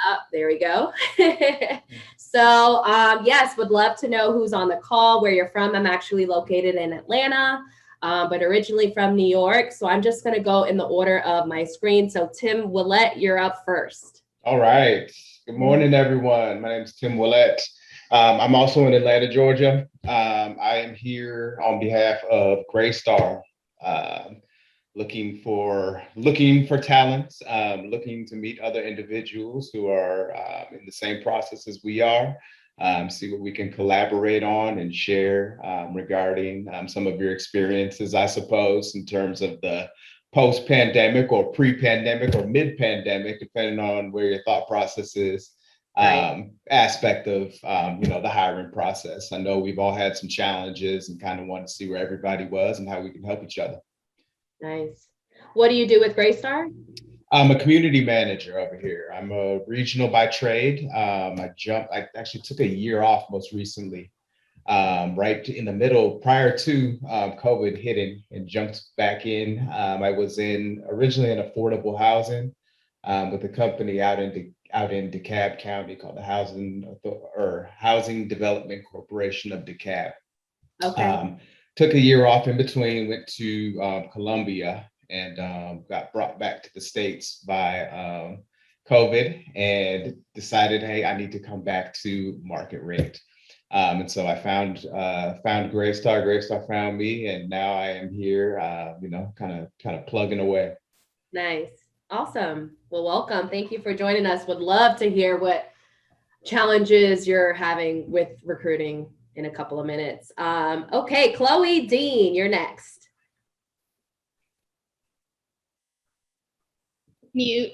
Oh, there we go. So, yes, would love to know who's on the call, where you're from. I'm actually located in Atlanta, but originally from New York. So I'm just going to go in the order of my screen. So Tim Willett, you're up first. All right. Good morning, everyone. My name is Tim Willett. I'm also in Atlanta, Georgia. I am here on behalf of Greystar, looking for talents, looking to meet other individuals who are in the same process as we are. See what we can collaborate on and share regarding some of your experiences, I suppose, in terms of the post-pandemic or pre-pandemic or mid-pandemic, depending on where your thought process is. Aspect of the hiring process. I know we've all had some challenges and kind of want to see where everybody was and how we can help each other. Nice. What do you do with Greystar? I'm a community manager over here. I'm a regional by trade. I actually took a year off most recently, right in the middle prior to COVID hitting, and jumped back in. I was originally in affordable housing with a company out in DeKalb County called the Housing Development Corporation of DeKalb. Okay. Took a year off in between, went to Columbia, and got brought back to the States by COVID, and decided, hey, I need to come back to market rate. And so I found Greystar. Greystar found me, and now I am here, kind of plugging away. Nice. Awesome. Well, welcome. Thank you for joining us. Would love to hear what challenges you're having with recruiting in a couple of minutes. Okay, Chloe Dean, you're next. Mute.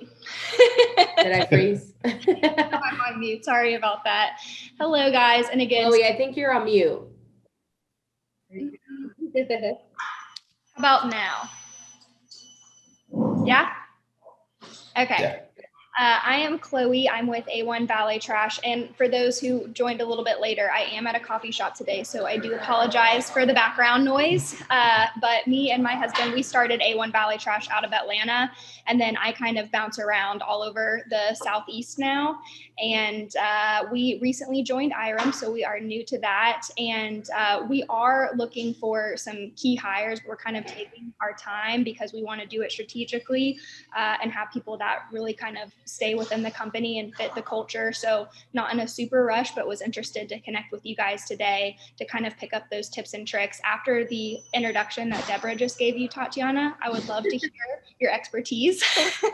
Did I freeze? I'm on mute. Sorry about that. Hello, guys. And again, Chloe, I think you're on mute. How about now? Yeah? Okay. Yeah. I am Chloe. I'm with A1 Valley Trash. And for those who joined a little bit later, I am at a coffee shop today, so I do apologize for the background noise. But me and my husband, we started A1 Valley Trash out of Atlanta, and then I kind of bounce around all over the Southeast now. And we recently joined IREM, so we are new to that. And we are looking for some key hires. We're kind of taking our time because we want to do it strategically and have people that really kind of stay within the company and fit the culture. So not in a super rush, but was interested to connect with you guys today to kind of pick up those tips and tricks. After the introduction that Deborah just gave you, Tatiana, I would love to hear your expertise. So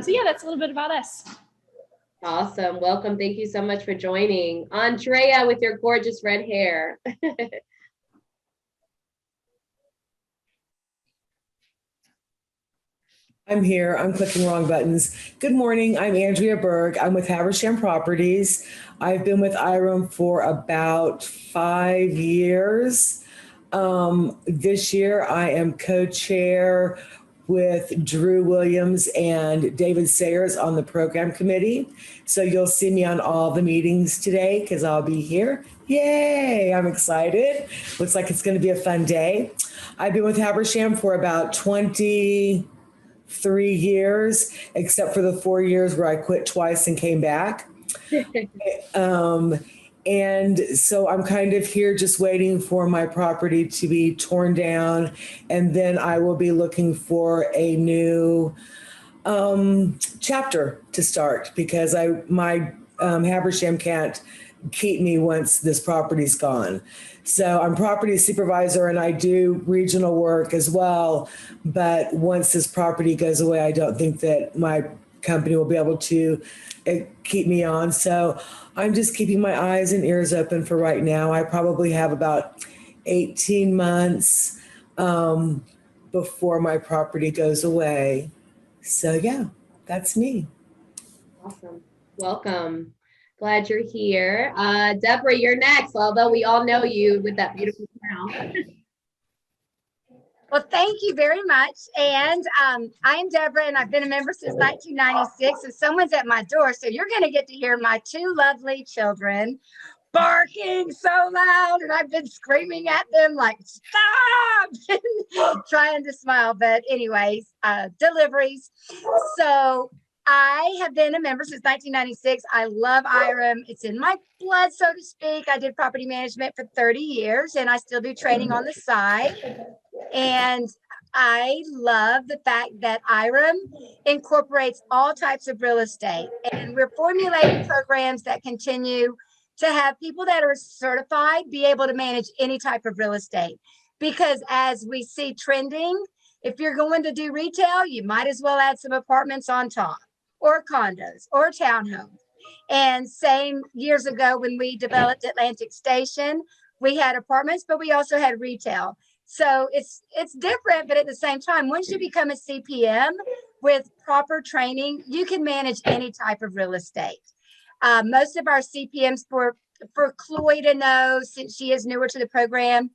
yeah, that's a little bit about us. Awesome. Welcome. Thank you so much for joining. Andrea with your gorgeous red hair. I'm here. I'm clicking wrong buttons. Good morning. I'm Andrea Berg. I'm with Habersham Properties. I've been with IREM for about 5 years. This year, I am co-chair with Drew Williams and David Sayers on the program committee. So you'll see me on all the meetings today because I'll be here. Yay, I'm excited. Looks like it's going to be a fun day. I've been with Habersham for about 23 years, except for the 4 years where I quit twice and came back. And so I'm kind of here just waiting for my property to be torn down. And then I will be looking for a new chapter to start because my Habersham can't keep me once this property's gone. So I'm property supervisor and I do regional work as well. But once this property goes away, I don't think that my company will be able to keep me on. So I'm just keeping my eyes and ears open for right now. I probably have about 18 months before my property goes away. So yeah, that's me. Awesome. Welcome. Glad you're here. Deborah, you're next, although we all know you with that beautiful smile. Well, thank you very much. And I'm Deborah, and I've been a member since 1996. And someone's at my door, so you're going to get to hear my two lovely children barking so loud. And I've been screaming at them like, stop, trying to smile. But anyways, deliveries. So I have been a member since 1996. I love IREM. It's in my blood, so to speak. I did property management for 30 years and I still do training on the side. And I love the fact that IREM incorporates all types of real estate. And we're formulating programs that continue to have people that are certified be able to manage any type of real estate. Because as we see trending, if you're going to do retail, you might as well add some apartments on top, or condos, or townhomes. And same years ago when we developed Atlantic Station, we had apartments, but we also had retail. So it's different, but at the same time, once you become a CPM with proper training, you can manage any type of real estate. Most of our CPMs, for Chloe to know, since she is newer to the program,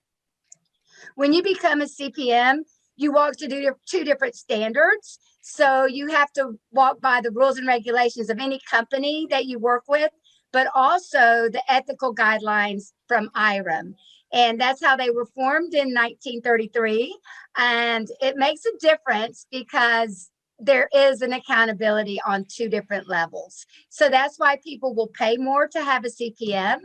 when you become a CPM, you walk to two different standards. So you have to walk by the rules and regulations of any company that you work with, but also the ethical guidelines from IREM. And that's how they were formed in 1933. And it makes a difference because there is an accountability on two different levels. So that's why people will pay more to have a CPM.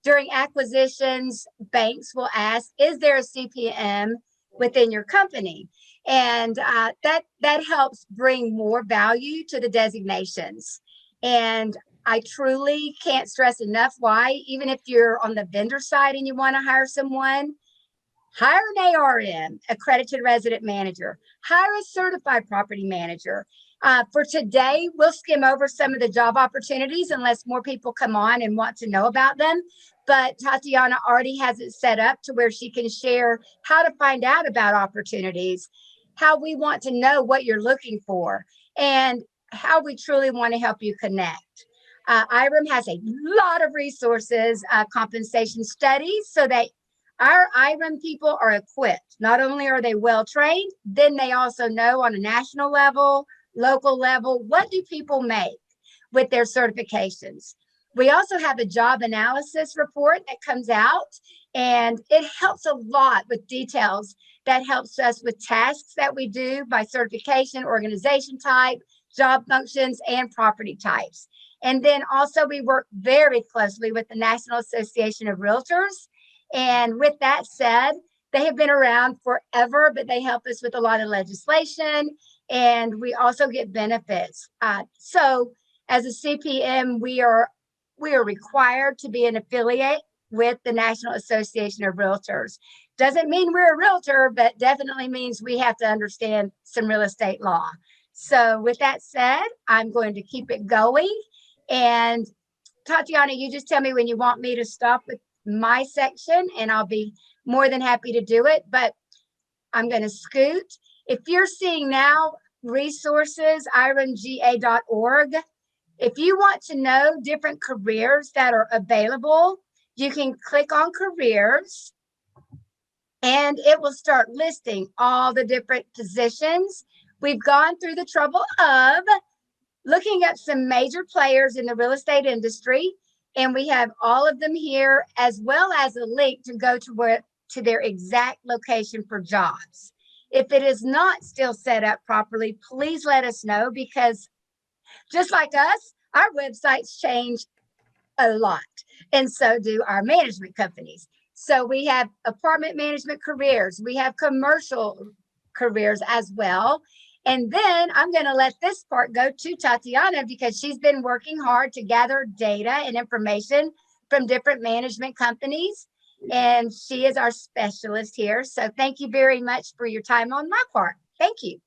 During acquisitions, banks will ask, is there a CPM within your company? And that helps bring more value to the designations. And I truly can't stress enough why, even if you're on the vendor side and you want to hire someone, hire an ARM, accredited resident manager, hire a certified property manager. For today, we'll skim over some of the job opportunities unless more people come on and want to know about them. But Tatiana already has it set up to where she can share how to find out about opportunities, how we want to know what you're looking for, and how we truly want to help you connect. IREM has a lot of resources, compensation studies, so that our IREM people are equipped. Not only are they well-trained, then they also know on a national level, local level, what do people make with their certifications. We also have a job analysis report that comes out, and it helps a lot with details. That helps us with tasks that we do by certification, organization type, job functions, and property types. And then also we work very closely with the National Association of Realtors. And with that said, they have been around forever, but they help us with a lot of legislation, and we also get benefits. So as a CPM, we are required to be an affiliate with the National Association of Realtors. Doesn't mean we're a realtor, but definitely means we have to understand some real estate law. So with that said, I'm going to keep it going. And Tatiana, you just tell me when you want me to stop with my section, and I'll be more than happy to do it. But I'm going to scoot. If you're seeing now resources, iremga.org, if you want to know different careers that are available, you can click on careers and it will start listing all the different positions. We've gone through the trouble of looking at some major players in the real estate industry, and we have all of them here, as well as a link to go to their exact location for jobs. If it is not still set up properly, please let us know, because just like us, our websites change a lot, and so do our management companies. So we have apartment management careers, we have commercial careers as well. And then I'm going to let this part go to Tatiana, because she's been working hard to gather data and information from different management companies. And she is our specialist here. So thank you very much for your time on my part. Thank you.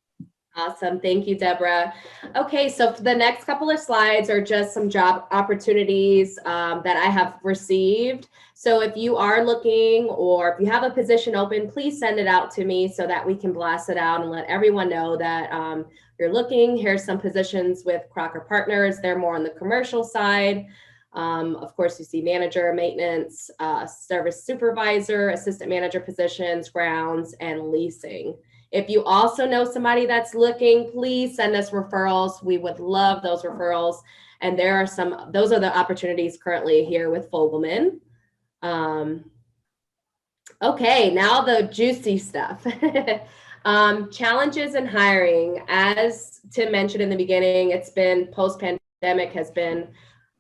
Awesome. Thank you, Deborah. Okay, so the next couple of slides are just some job opportunities that I have received. So if you are looking, or if you have a position open, please send it out to me so that we can blast it out and let everyone know that you're looking. Here's some positions with Crocker Partners. They're more on the commercial side. Of course, you see manager, maintenance, service supervisor, assistant manager positions, grounds, and leasing. If you also know somebody that's looking, please send us referrals. We would love those referrals. And there are those are the opportunities currently here with Fogelman. Okay, now the juicy stuff. Challenges in hiring. As Tim mentioned in the beginning, it's been post-pandemic has been,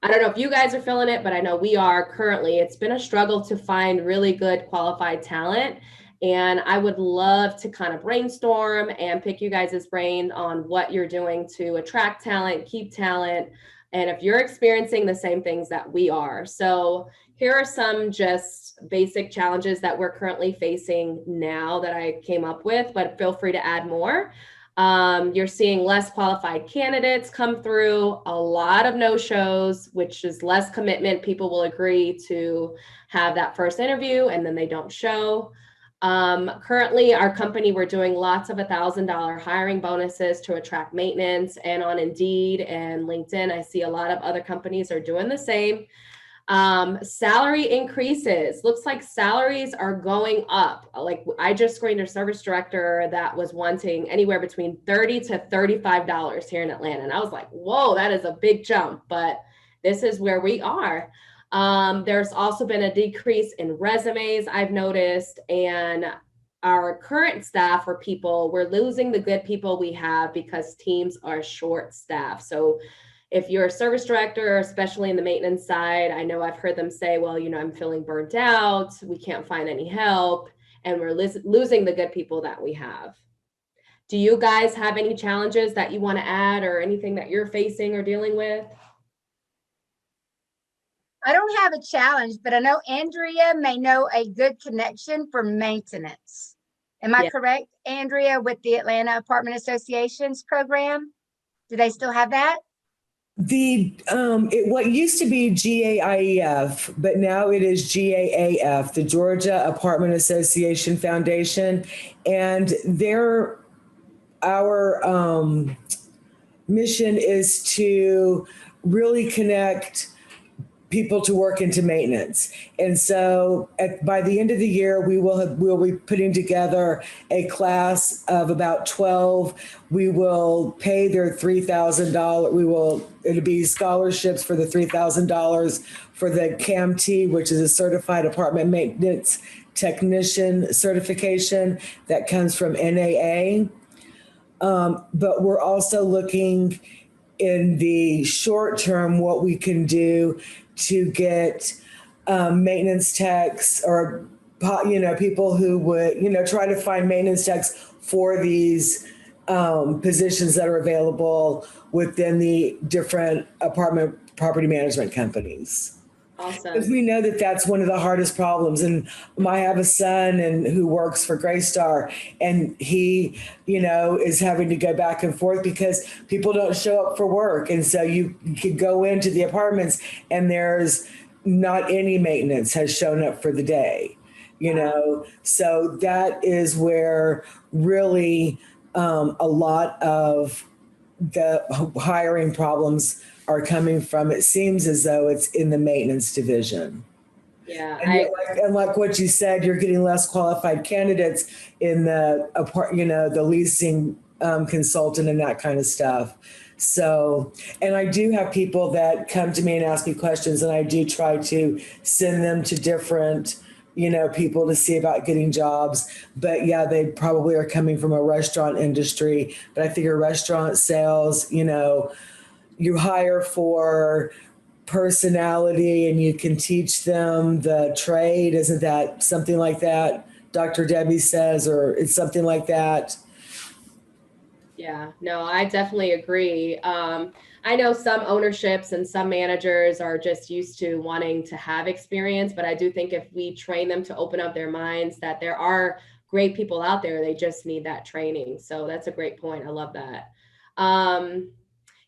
I don't know if you guys are feeling it, but I know we are currently. It's been a struggle to find really good qualified talent. And I would love to kind of brainstorm and pick you guys' brain on what you're doing to attract talent, keep talent, and if you're experiencing the same things that we are. So here are some just basic challenges that we're currently facing now that I came up with, but feel free to add more. You're seeing less qualified candidates come through, a lot of no-shows, which is less commitment. People will agree to have that first interview and then they don't show. Currently, our company, we're doing lots of $1,000 hiring bonuses to attract maintenance, and on Indeed and LinkedIn, I see a lot of other companies are doing the same. Salary increases. Looks like salaries are going up. Like I just screened a service director that was wanting anywhere between $30 to $35 here in Atlanta. And I was like, whoa, that is a big jump, but this is where we are. There's also been a decrease in resumes, I've noticed, and our current staff or people, we're losing the good people we have because teams are short staffed. So if you're a service director, especially in the maintenance side, I know I've heard them say, well, you know, I'm feeling burnt out, we can't find any help, and we're losing the good people that we have. Do you guys have any challenges that you want to add or anything that you're facing or dealing with? I don't have a challenge, but I know Andrea may know a good connection for maintenance. Am I Yeah. correct, Andrea, with the Atlanta Apartment Associations program? Do they still have that? What used to be GAIEF, but now it is GAAF, the Georgia Apartment Association Foundation, and our mission is to really connect people to work into maintenance. And so by the end of the year, we'll be putting together a class of about 12. We will pay their $3,000. It'll be scholarships for the $3,000 for the CAMT, which is a certified apartment maintenance technician certification that comes from NAA. But we're also looking in the short term what we can do to get maintenance techs or people who would try to find maintenance techs for these positions that are available within the different apartment property management companies. Awesome. Because we know that that's one of the hardest problems. And I have a son who works for Greystar, and he, is having to go back and forth because people don't show up for work. And so you could go into the apartments and there's not any maintenance has shown up for the day, So that is where really a lot of the hiring problems are coming from. It seems as though it's in the maintenance division. Yeah. And like what you said, you're getting less qualified candidates in the leasing consultant and that kind of stuff. So, and I do have people that come to me and ask me questions, and I do try to send them to different people to see about getting jobs. But yeah, they probably are coming from a restaurant industry. But I figure restaurant sales, you hire for personality and you can teach them the trade. Isn't that something like that, Dr. Debbie says, or it's something like that? Yeah, no, I definitely agree. I know some ownerships and some managers are just used to wanting to have experience, but I do think if we train them to open up their minds that there are great people out there, they just need that training. So that's a great point. I love that.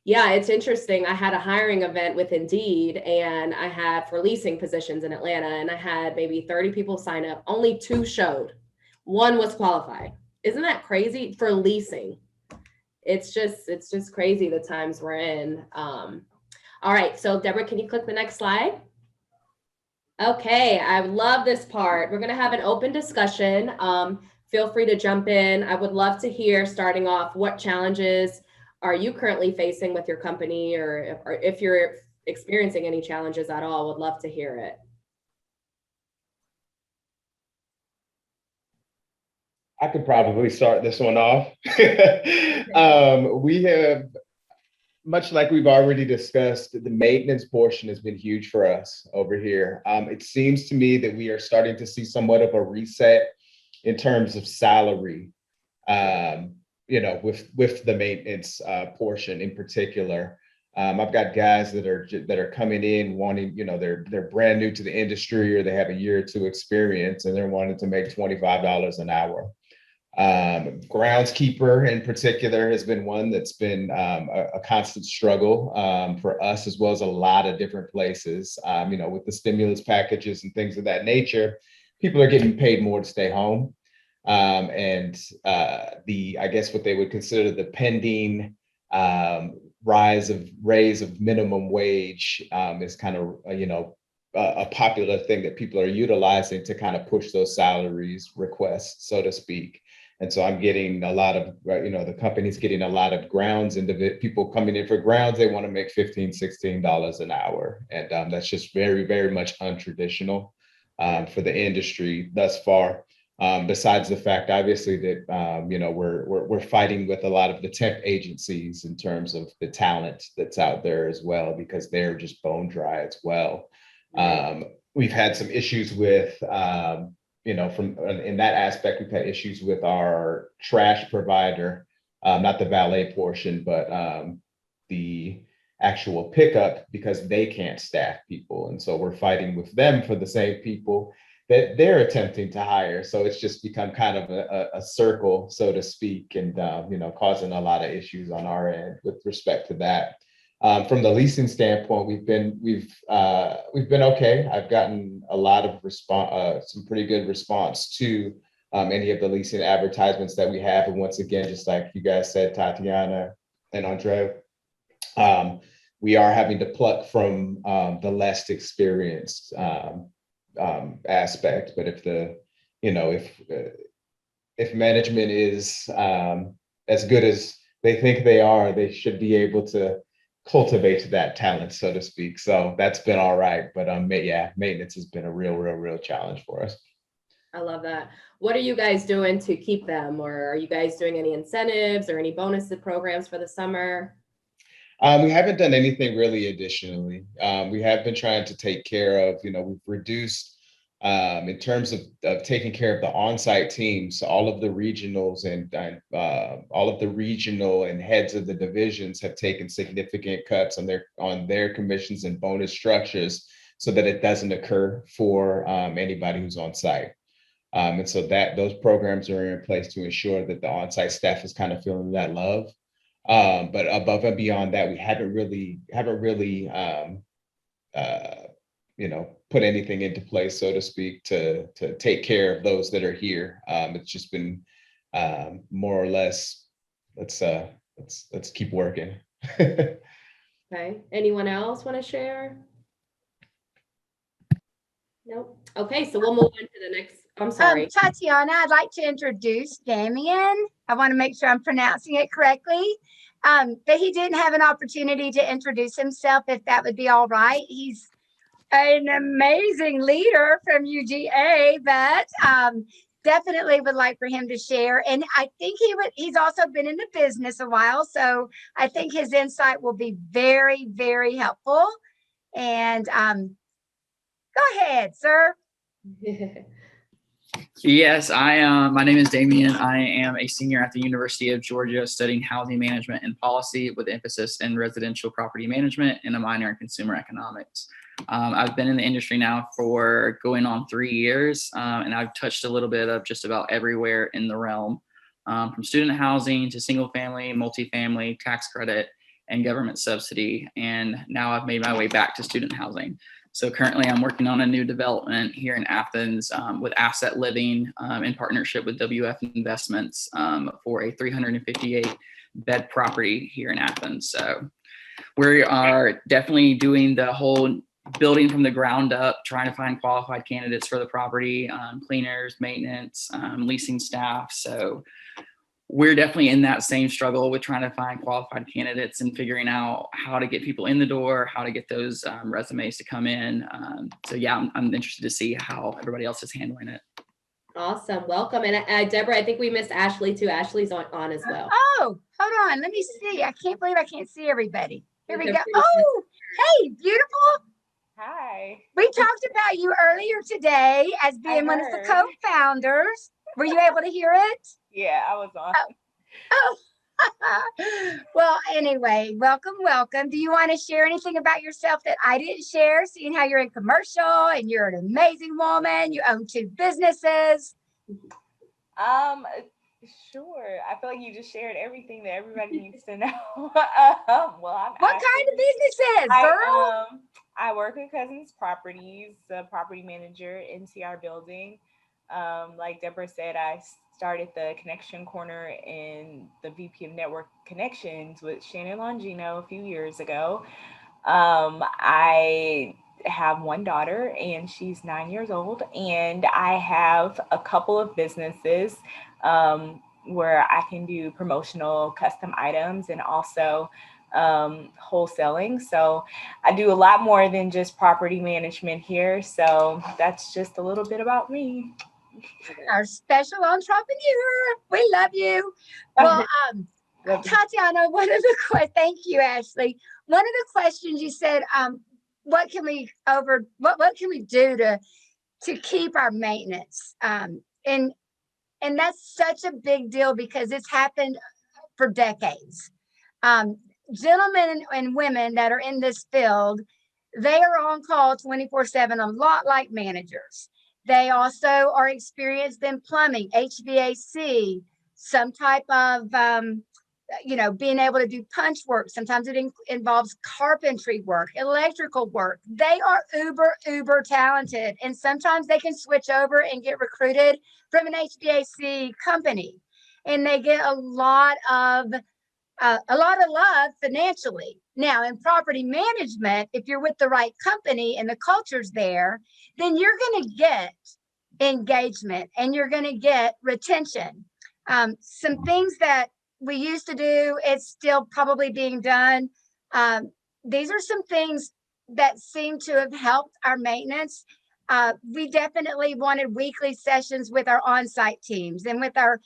Yeah, it's interesting. I had a hiring event with Indeed, and I had for leasing positions in Atlanta, and I had maybe 30 people sign up. Only 2 showed. 1 was qualified. Isn't that crazy for leasing? It's just crazy the times we're in. All right, so Deborah, can you click the next slide? Okay, I love this part. We're gonna have an open discussion. Feel free to jump in. I would love to hear, starting off, what challenges are you currently facing with your company, or if you're experiencing any challenges at all, would love to hear it. I could probably start this one off. We have, much like we've already discussed, the maintenance portion has been huge for us over here. It seems to me that we are starting to see somewhat of a reset in terms of salary, with the maintenance portion in particular. I've got guys that are coming in wanting, they're brand new to the industry, or they have a year or two experience, and they're wanting to make $25 an hour. Groundskeeper in particular has been one that's been a constant struggle for us, as well as a lot of different places. With the stimulus packages and things of that nature, people are getting paid more to stay home. I guess what they would consider the pending raise of minimum wage is kind of, a popular thing that people are utilizing to kind of push those salaries requests, so to speak. And so I'm getting a lot of, the company's getting a lot of grounds people coming in for grounds. They want to make $15, $16 an hour. And that's just very, very much untraditional for the industry thus far. Besides the fact, obviously, that, we're fighting with a lot of the temp agencies in terms of the talent that's out there as well, because they're just bone dry as well. We've had some issues with, in that aspect, we've had issues with our trash provider, not the valet portion, but the actual pickup, because they can't staff people. And so we're fighting with them for the same people that they're attempting to hire. So it's just become kind of a circle, so to speak, and causing a lot of issues on our end with respect to that. From the leasing standpoint, we've been okay. I've gotten a lot of response, some pretty good response to any of the leasing advertisements that we have. And once again, just like you guys said, Tatiana and Andre, we are having to pluck from the less experienced aspect. But if management is as good as they think they are, they should be able to cultivate that talent, so to speak. So that's been all right. But maintenance has been a real challenge for us. I love that. What are you guys doing to keep them? Or are you guys doing any incentives or any bonus programs for the summer? We haven't done anything really additionally. We have been trying to take care of, we've reduced in terms of taking care of the on-site teams. All of the regionals and all of the regional and heads of the divisions have taken significant cuts on their commissions and bonus structures, so that it doesn't occur for anybody who's on site. And so those programs are in place to ensure that the on-site staff is kind of feeling that love. But above and beyond that, we haven't really put anything into place, so to speak, to take care of those that are here. It's just been more or less, let's keep working. Okay. Anyone else want to share? Nope. Okay, so we'll move on to the next. I'm sorry. Tatiana, I'd like to introduce Damien. I want to make sure I'm pronouncing it correctly. But he didn't have an opportunity to introduce himself, if that would be all right. He's an amazing leader from UGA, but definitely would like for him to share. And I think he's also been in the business a while, so I think his insight will be very, very helpful. And go ahead, sir. Yes, my name is Damien. I am a senior at the University of Georgia studying housing management and policy with emphasis in residential property management and a minor in consumer economics. I've been in the industry now for going on 3 years, and I've touched a little bit of just about everywhere in the realm, from student housing to single family, multifamily, tax credit, and government subsidy. And now I've made my way back to student housing. So currently I'm working on a new development here in Athens with Asset Living in partnership with WF Investments for a 358 bed property here in Athens. So we are definitely doing the whole building from the ground up, trying to find qualified candidates for the property, cleaners, maintenance, leasing staff. So we're definitely in that same struggle with trying to find qualified candidates and figuring out how to get people in the door, how to get those resumes to come in. So yeah, I'm interested to see how everybody else is handling it. Awesome. Welcome. And Deborah, I think we missed Ashley too. Ashley's on as well. Oh, hold on. Let me see. I can't believe I can't see everybody. Here we go. Deborah, Oh, hey, beautiful. Hi. We talked about you earlier today as being one of the heard. co-founders. Were you able to hear it? Yeah, I was on. Oh. Well, anyway, welcome, welcome. Do you want to share anything about yourself that I didn't share, seeing how you're in commercial and you're an amazing woman, you own 2 businesses? Sure. I feel like you just shared everything that everybody needs to know. Well, I'm What kind of businesses, girl? I work at Cousins Properties, the property manager in CR Building. Like Deborah said, I started the Connection Corner and the VP of Network Connections with Shannon Longino a few years ago. I have one daughter and she's 9 years old, and I have a couple of businesses where I can do promotional custom items and also wholesaling. So I do a lot more than just property management here. So that's just a little bit about me. Our special entrepreneur. We love you. Well, Tatiana, thank you, Ashley. One of the questions you said, what can we do to keep our maintenance? And that's such a big deal because it's happened for decades. Gentlemen and women that are in this field, they are on call 24/7, a lot like managers. They also are experienced in plumbing, HVAC, some type of, being able to do punch work. Sometimes it involves carpentry work, electrical work. They are uber talented. And sometimes they can switch over and get recruited from an HVAC company. And they get a lot of love financially. Now, in property management, if you're with the right company and the culture's there, then you're going to get engagement and you're going to get retention. Some things that we used to do, it's still probably being done. These are some things that seem to have helped our maintenance. We definitely wanted weekly sessions with our on-site teams and with our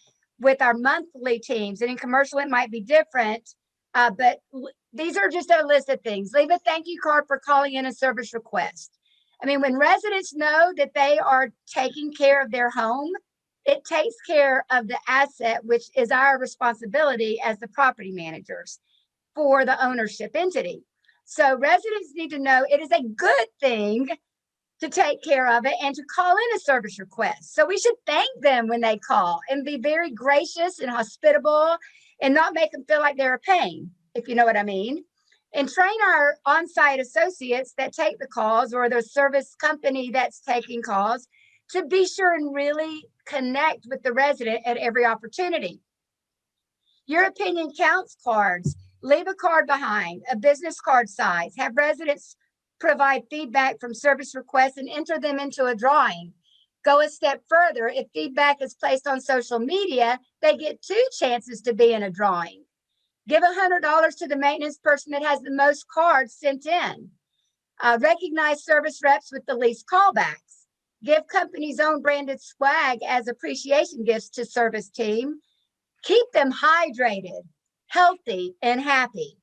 monthly teams. And in commercial, it might be different, but these are just a list of things. Leave a thank you card for calling in a service request. I mean, when residents know that they are taking care of their home, it takes care of the asset, which is our responsibility as the property managers for the ownership entity. So residents need to know it is a good thing to take care of it and to call in a service request. So we should thank them when they call and be very gracious and hospitable and not make them feel like they're a pain, if you know what I mean. And train our on-site associates that take the calls or the service company that's taking calls to be sure and really connect with the resident at every opportunity. Your opinion counts cards. Leave a card behind, a business card size. Have residents provide feedback from service requests and enter them into a drawing. Go a step further. If feedback is placed on social media, they get 2 chances to be in a drawing. Give $100 to the maintenance person that has the most cards sent in. Recognize service reps with the least callbacks. Give company's own branded swag as appreciation gifts to service team. Keep them hydrated, healthy, and happy.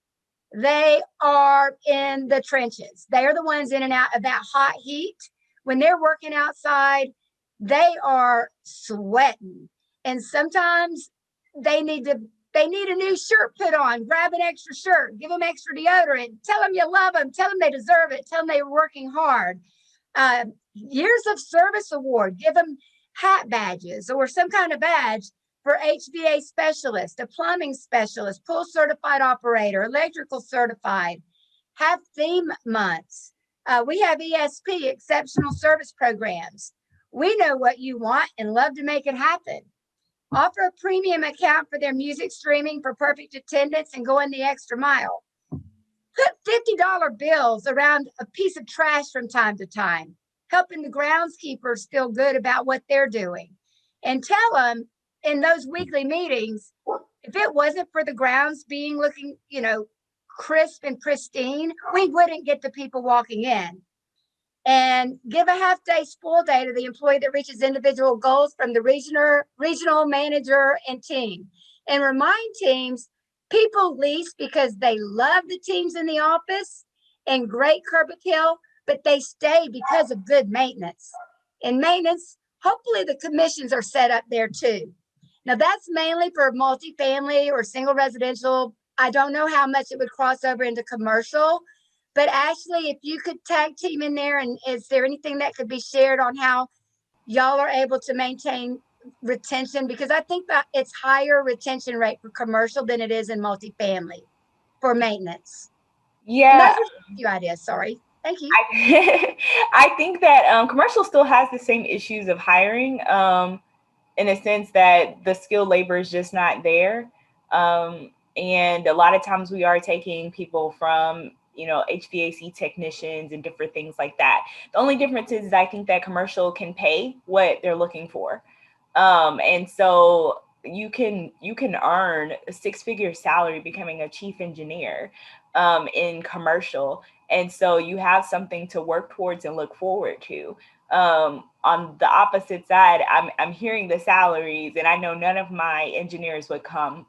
They are in the trenches. They are the ones in and out of that hot heat. When they're working outside, they are sweating. And sometimes they need a new shirt put on. Grab an extra shirt, give them extra deodorant, tell them you love them, tell them they deserve it, tell them they're working hard. Years of service award, give them hat badges or some kind of badge for HVA specialist, a plumbing specialist, pool certified operator, electrical certified. Have theme months. We have ESP, exceptional service programs. We know what you want and love to make it happen. Offer a premium account for their music streaming for perfect attendance and going the extra mile. Put $50 bills around a piece of trash from time to time, helping the groundskeepers feel good about what they're doing. And tell them in those weekly meetings, if it wasn't for the grounds being looking, crisp and pristine, we wouldn't get the people walking in. and give a half-day spoil day to the employee that reaches individual goals from the regional manager and team. And remind teams, people lease because they love the teams in the office and great curb appeal, but they stay because of good maintenance. And maintenance, hopefully the commissions are set up there too. Now that's mainly for multifamily or single residential. I don't know how much it would cross over into commercial, but Ashley, if you could tag team in there, and is there anything that could be shared on how y'all are able to maintain retention? Because I think that it's higher retention rate for commercial than it is in multifamily for maintenance. And those Yeah, are a few ideas. Sorry. Thank you. I think that commercial still has the same issues of hiring, in a sense that the skilled labor is just not there. And a lot of times we are taking people from, HVAC technicians and different things like that. The only difference is I think that commercial can pay what they're looking for. And so you can earn a six-figure salary becoming a chief engineer in commercial. And so you have something to work towards and look forward to. On the opposite side, I'm hearing the salaries, and I know none of my engineers would come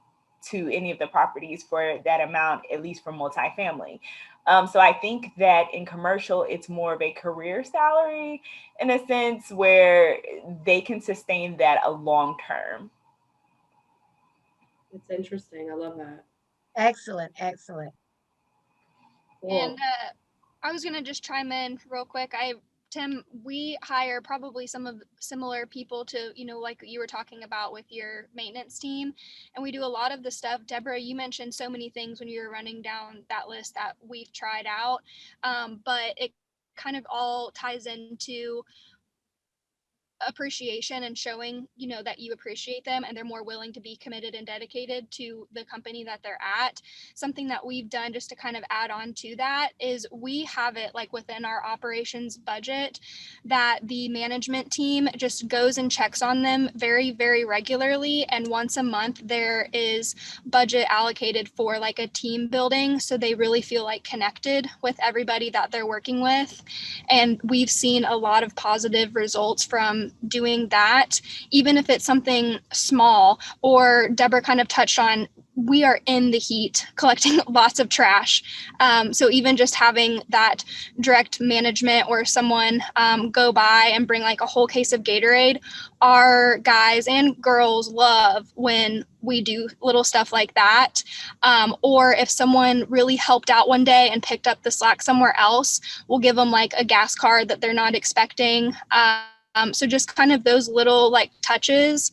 to any of the properties for that amount, at least for multifamily. So I think that in commercial, it's more of a career salary in a sense where they can sustain that a long term. It's interesting. I love that. Excellent. Excellent. Cool. And I was gonna just chime in real quick. Tim, we hire probably some of similar people to, like you were talking about with your maintenance team. And we do a lot of the stuff. Deborah, you mentioned so many things when you were running down that list that we've tried out. But it kind of all ties into appreciation and showing that you appreciate them and they're more willing to be committed and dedicated to the company that they're at. Something that we've done just to kind of add on to that is we have it like within our operations budget that the management team just goes and checks on them very, very regularly, and once a month there is budget allocated for like a team building, so they really feel like connected with everybody that they're working with. And we've seen a lot of positive results from doing that, even if it's something small. Or Deborah kind of touched on, we are in the heat collecting lots of trash. So even just having that direct management or someone go by and bring like a whole case of Gatorade, our guys and girls love when we do little stuff like that. Or if someone really helped out one day and picked up the slack somewhere else, we'll give them like a gas card that they're not expecting. So just kind of those little like touches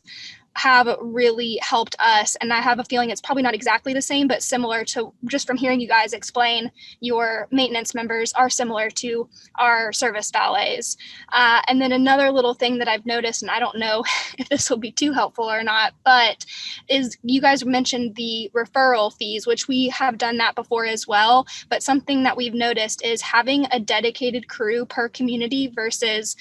have really helped us. And I have a feeling it's probably not exactly the same, but similar to, just from hearing you guys explain, your maintenance members are similar to our service valets. And then another little thing that I've noticed, and I don't know if this will be too helpful or not, but is you guys mentioned the referral fees, which we have done that before as well. But something that we've noticed is having a dedicated crew per community versus,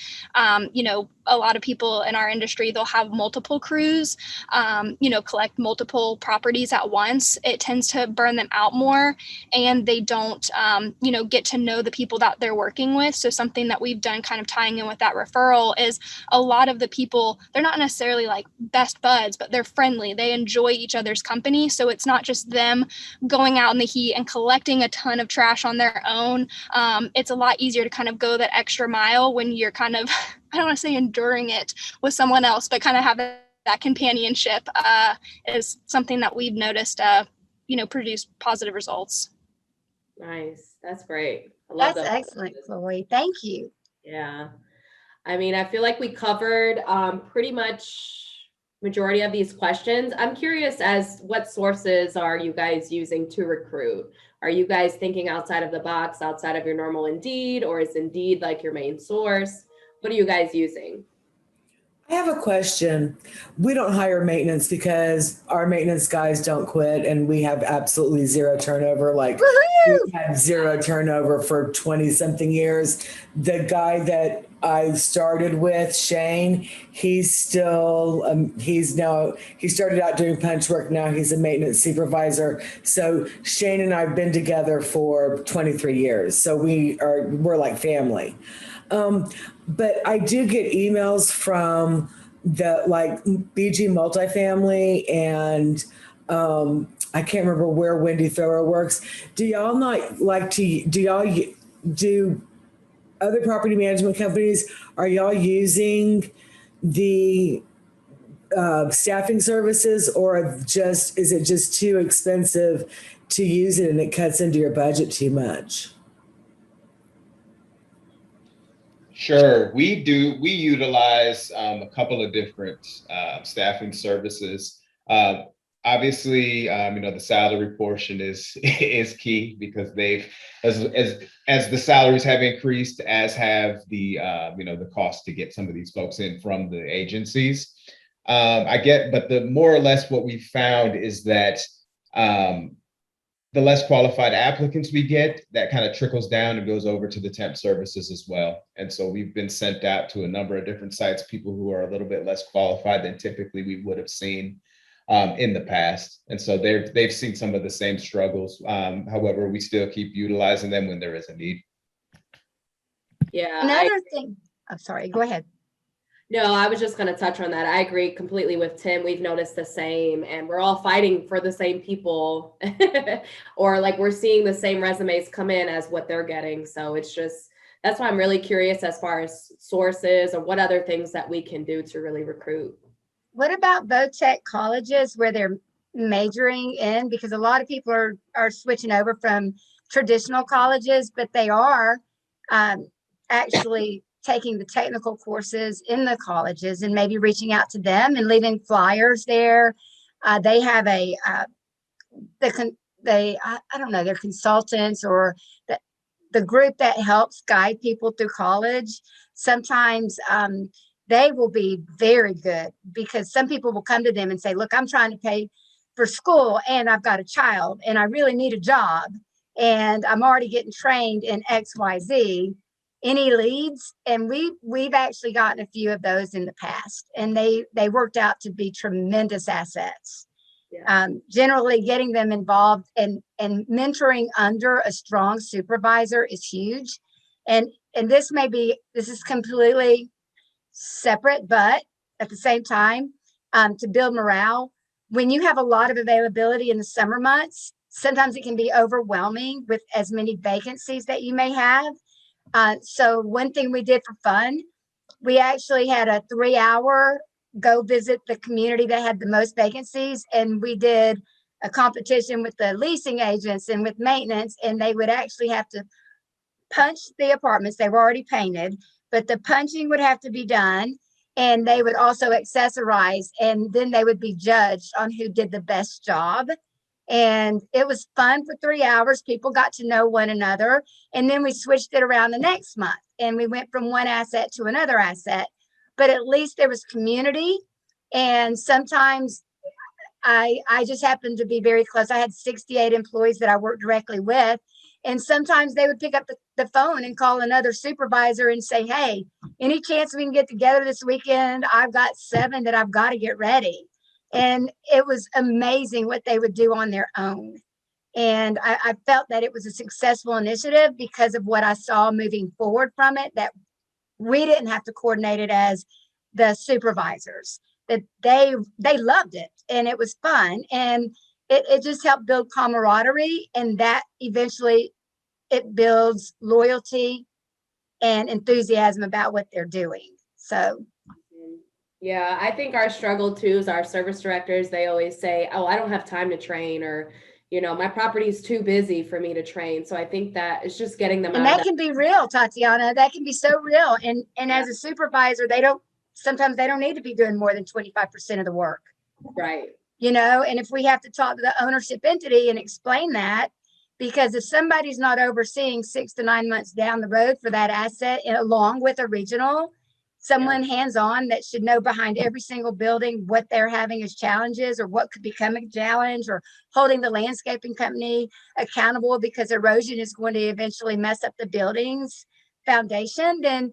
a lot of people in our industry, they'll have multiple crews, collect multiple properties at once. It tends to burn them out more, and they don't, get to know the people that they're working with. So something that we've done kind of tying in with that referral is a lot of the people, they're not necessarily like best buds, but they're friendly. They enjoy each other's company. So it's not just them going out in the heat and collecting a ton of trash on their own. It's a lot easier to kind of go that extra mile when you're kind of, I don't want to say enduring it with someone else, but kind of have that companionship is something that we've noticed, produce positive results. Nice. That's great. I love That's that. excellent, Chloe. Thank you. Yeah. I mean, I feel like we covered pretty much majority of these questions. I'm curious as what sources are you guys using to recruit? Are you guys thinking outside of the box, outside of your normal Indeed, or is Indeed like your main source? What are you guys using? I have a question. We don't hire maintenance because our maintenance guys don't quit, and we have absolutely zero turnover. Like we've had zero turnover for 20 something years. The guy that I started with, Shane, he's still, he started out doing punch work. Now he's a maintenance supervisor. So Shane and I have been together for 23 years. So we're like family. But I do get emails from the like BG multifamily and I can't remember where Wendy Thrower works. Do y'all not like to, do other property management companies, are y'all using the staffing services, or is it just too expensive to use it and it cuts into your budget too much? Sure, we utilize a couple of different staffing services. Obviously, the salary portion is is key because as the salaries have increased, as have the the cost to get some of these folks in from the agencies. But the more or less what we found is that the less qualified applicants we get, that kind of trickles down and goes over to the temp services as well. And so we've been sent out to a number of different sites, people who are a little bit less qualified than typically we would have seen in the past. And so they've seen some of the same struggles. However, we still keep utilizing them when there is a need. Yeah. Another thing, I'm sorry, go ahead. No, I was just going to touch on that. I agree completely with Tim. We've noticed the same, and we're all fighting for the same people, or like we're seeing the same resumes come in as what they're getting. So it's just, that's why I'm really curious as far as sources or what other things that we can do to really recruit. What about vo-tech colleges where they're majoring in? Because a lot of people are switching over from traditional colleges, but they are actually taking the technical courses in the colleges and maybe reaching out to them and leaving flyers there. They have I don't know, they're consultants or the group that helps guide people through college. Sometimes they will be very good because some people will come to them and say, look, I'm trying to pay for school and I've got a child and I really need a job and I'm already getting trained in XYZ. Any leads? And we've actually gotten a few of those in the past, and they worked out to be tremendous assets. Yeah. Generally getting them involved and mentoring under a strong supervisor is huge. And this is completely separate, but at the same time, to build morale, when you have a lot of availability in the summer months, sometimes it can be overwhelming with as many vacancies that you may have. So one thing we did for fun, we actually had a 3-hour go visit the community that had the most vacancies. And we did a competition with the leasing agents and with maintenance, and they would actually have to punch the apartments. They were already painted, but the punching would have to be done. And they would also accessorize, and then they would be judged on who did the best job. And it was fun for 3 hours. People got to know one another. And then we switched it around the next month and we went from one asset to another asset. But at least there was community. And sometimes I just happened to be very close. I had 68 employees that I worked directly with. And sometimes they would pick up the phone and call another supervisor and say, hey, any chance we can get together this weekend? I've got 7 that I've got to get ready. And it was amazing what they would do on their own. And I felt that it was a successful initiative because of what I saw moving forward from it, that we didn't have to coordinate it as the supervisors, that they loved it and it was fun. And it just helped build camaraderie, and that eventually it builds loyalty and enthusiasm about what they're doing. So yeah, I think our struggle too is our service directors. They always say, oh, I don't have time to train, or, my property is too busy for me to train. So I think that it's just getting them out. And that can be real, Tatiana. That can be so real. And as a supervisor, sometimes they don't need to be doing more than 25% of the work. Right. And if we have to talk to the ownership entity and explain that, because if somebody's not overseeing 6 to 9 months down the road for that asset, along with a regional, someone hands-on that should know behind every single building what they're having as challenges or what could become a challenge, or holding the landscaping company accountable because erosion is going to eventually mess up the building's foundation, then,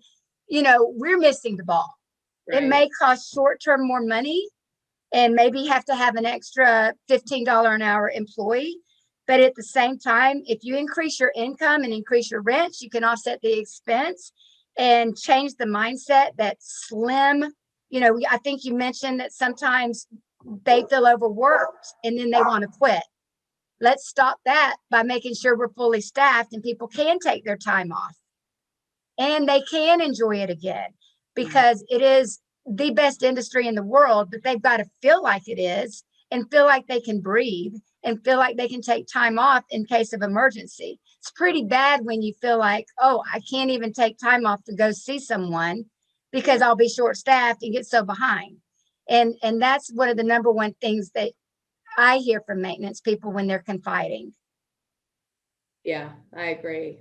we're missing the ball. Right. It may cost short-term more money and maybe have to have an extra $15 an hour employee. But at the same time, if you increase your income and increase your rents, you can offset the expense. and change the mindset that slim, I think you mentioned that sometimes they feel overworked and then they want to quit. Let's stop that by making sure we're fully staffed and people can take their time off and they can enjoy it again, because it is the best industry in the world, but they've got to feel like it is and feel like they can breathe and feel like they can take time off in case of emergency. It's pretty bad when you feel like, oh, I can't even take time off to go see someone because I'll be short staffed and get so behind. And that's one of the number one things that I hear from maintenance people when they're confiding. Yeah, I agree.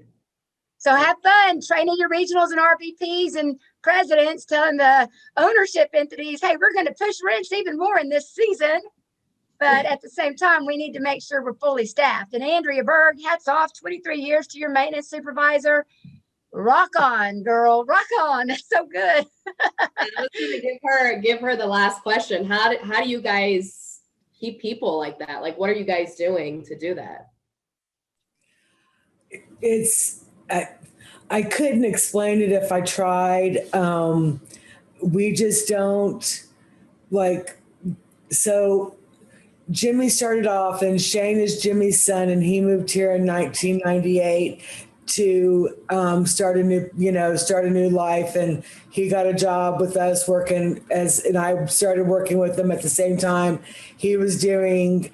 So have fun training your regionals and RVPs and presidents, telling the ownership entities, hey, we're going to push rents even more in this season. But at the same time, we need to make sure we're fully staffed. And Andrea Berg, hats off, 23 years to your maintenance supervisor. Rock on, girl, rock on. That's so good. I was going to give her the last question. How do you guys keep people like that? Like, what are you guys doing to do that? I couldn't explain it if I tried. We just don't so Jimmy started off, and Shane is Jimmy's son, and he moved here in 1998 to start a new life. And he got a job with us and I started working with him at the same time. He was doing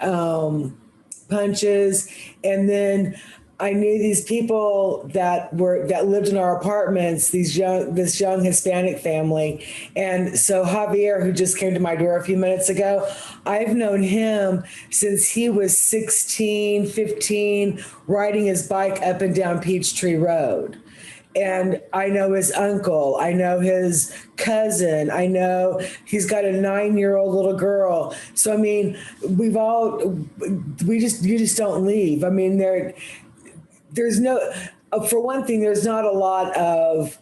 punches, and then I knew these people that lived in our apartments, this young Hispanic family. And so Javier, who just came to my door a few minutes ago, I've known him since he was 16, 15, riding his bike up and down Peachtree Road. And I know his uncle, I know his cousin, I know he's got a 9-year-old little girl. So, I mean, you just don't leave. I mean, there's no, for one thing, there's not a lot of,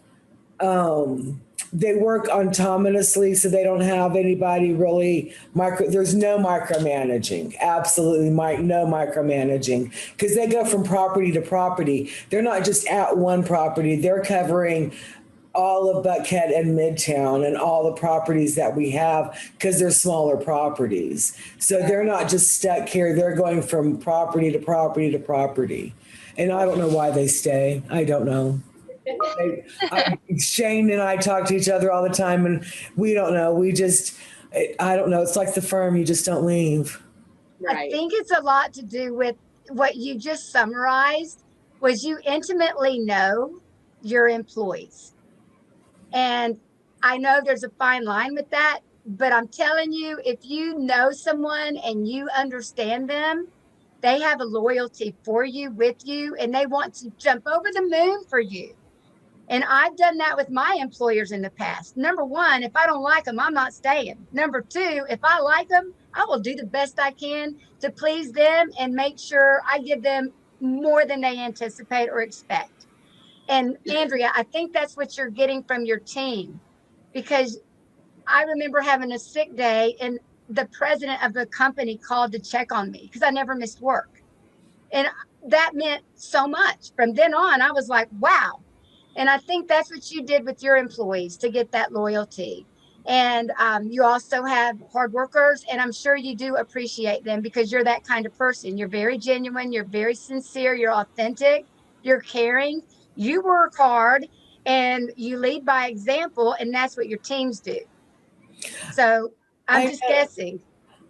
they work autonomously, so they don't have anybody really there's no micromanaging, absolutely no micromanaging, because they go from property to property. They're not just at one property, they're covering all of Buckhead and Midtown and all the properties that we have, because they're smaller properties. So they're not just stuck here, they're going from property to property to property. And I don't know why they stay. I don't know. Shane and I talk to each other all the time, and we don't know. I don't know. It's like the firm, you just don't leave. Right. I think it's a lot to do with what you just summarized, was you intimately know your employees. And I know there's a fine line with that, but I'm telling you, if you know someone and you understand them, they have a loyalty for you, with you, and they want to jump over the moon for you. And I've done that with my employers in the past. Number one, if I don't like them, I'm not staying. Number two, if I like them, I will do the best I can to please them and make sure I give them more than they anticipate or expect. And Andrea, I think that's what you're getting from your team, because I remember having a sick day and the president of the company called to check on me because I never missed work. And that meant so much. From then on, I was like, wow. And I think that's what you did with your employees to get that loyalty. And you also have hard workers, and I'm sure you do appreciate them because you're that kind of person. You're very genuine. You're very sincere. You're authentic. You're caring. You work hard and you lead by example, and that's what your teams do. So I'm just guessing.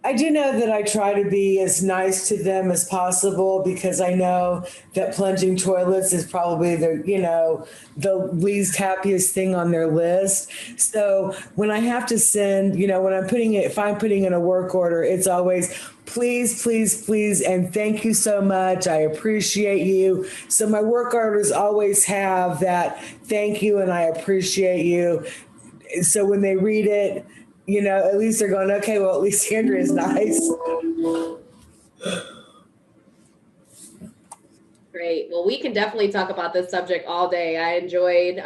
I do know that I try to be as nice to them as possible, because I know that plunging toilets is probably the least happiest thing on their list. So when I have to send, if I'm putting in a work order, it's always please, please, please, and thank you so much. I appreciate you. So my work orders always have that thank you and I appreciate you. So when they read it, at least they're going, okay, well, at least Andrea's nice. Great. Well, we can definitely talk about this subject all day. I enjoyed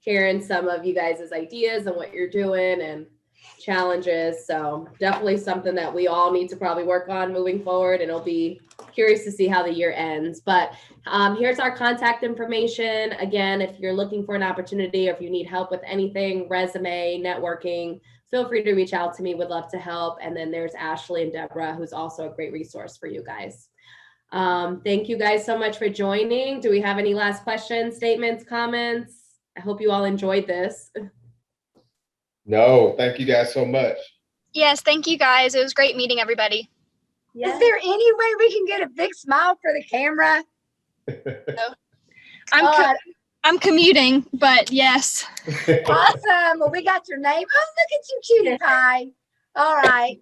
hearing some of you guys' ideas and what you're doing. And challenges. So definitely something that we all need to probably work on moving forward, and I'll be curious to see how the year ends. But here's our contact information. Again, if you're looking for an opportunity or if you need help with anything, resume, networking, feel free to reach out to me. Would love to help. And then there's Ashley and Deborah, who's also a great resource for you guys. Thank you guys so much for joining. Do we have any last questions, statements, comments? I hope you all enjoyed this. No, thank you guys so much. Yes, thank you guys. It was great meeting everybody. Is there any way we can get a big smile for the camera? I'm commuting, but yes. Awesome. Well, we got your name. Oh, look at you, cutie pie. All right.